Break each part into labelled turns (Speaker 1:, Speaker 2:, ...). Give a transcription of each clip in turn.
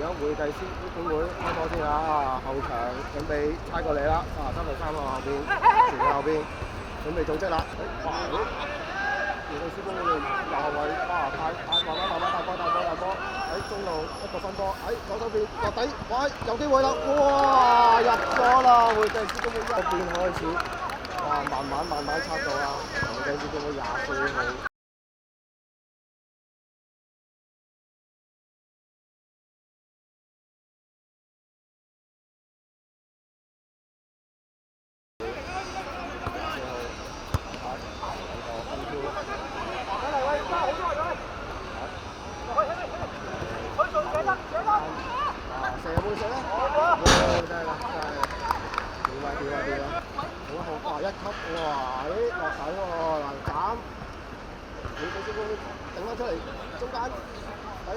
Speaker 1: 而家會計師公會開波先啊！後場準備猜過嚟啦！啊，3對3啊，後邊前後邊準備組織啦！哇！會計師公會右後衞哇，大波！喺中路一個分波，喺左手邊落底，喂，有機會啦！哇，入咗啦！會計師公會一邊開始，哇，慢慢插到啦！會計師公會24號。一級哇！落手喎，難斬，會計師公會頂翻出嚟，中間喺會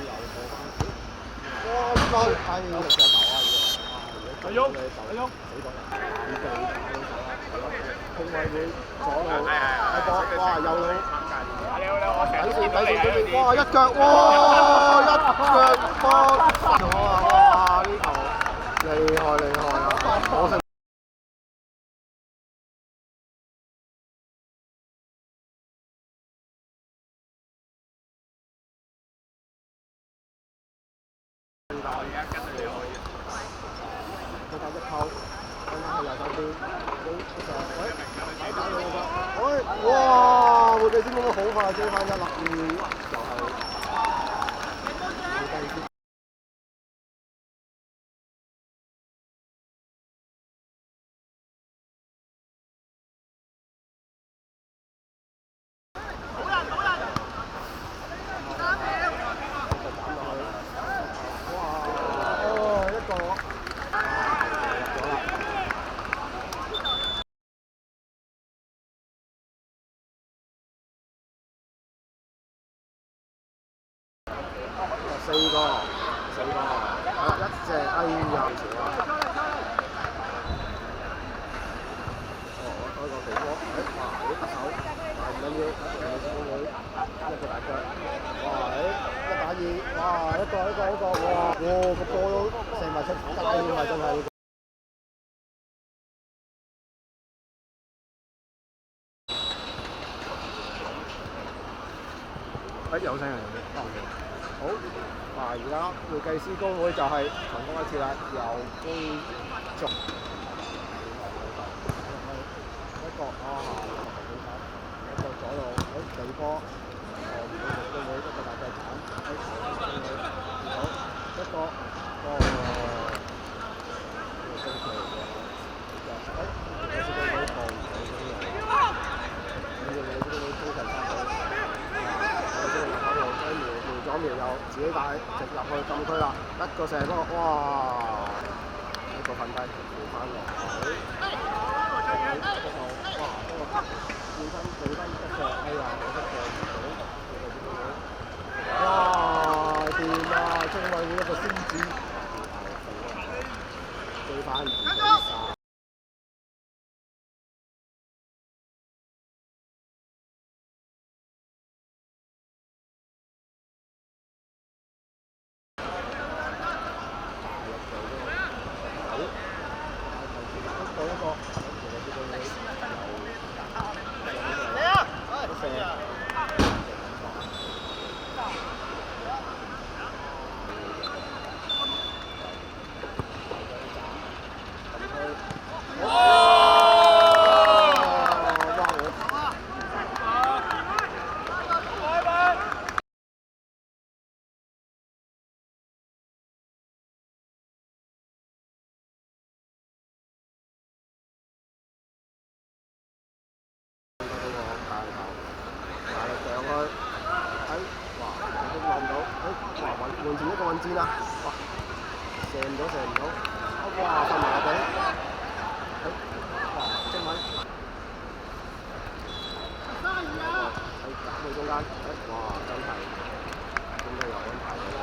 Speaker 1: 又過翻，哇！係隻球啊！阿勇，死過人，預備打到手啦，控衞會左路開波，哇！右路，睇住，哇！一腳，哇！一腳波咗啊！哇！呢球厲害啊！可惜。佢打一扣，跟翻去右手邊，打到個，哇！會計師公會好快追翻一粒，就係會計師。四個，係啦，一隻，哎呀，潮啊！開個肥波，哇，好得手，唔緊要，會計師公會一個大腳，哇，1打2，哇，一個，哇，個波都射埋出街添啊，真係。有聲啊！好，而家會計師公會就係重複一次啦，由基續一個一個左路，地波，會計師公會一個大腳鏟，會計師公會好一個，會計師公會苗又自己帶直入去禁區啦，一個射波，哇！一個瞓低調翻落，哇！轉身一射，哎呀！哇！掂啊！中衞會一個先子，追翻2-3。換前一個運戰啦，哇！射唔到，哇！瞓埋落地，哇！精穩，喺中間，哇！真係又安排到。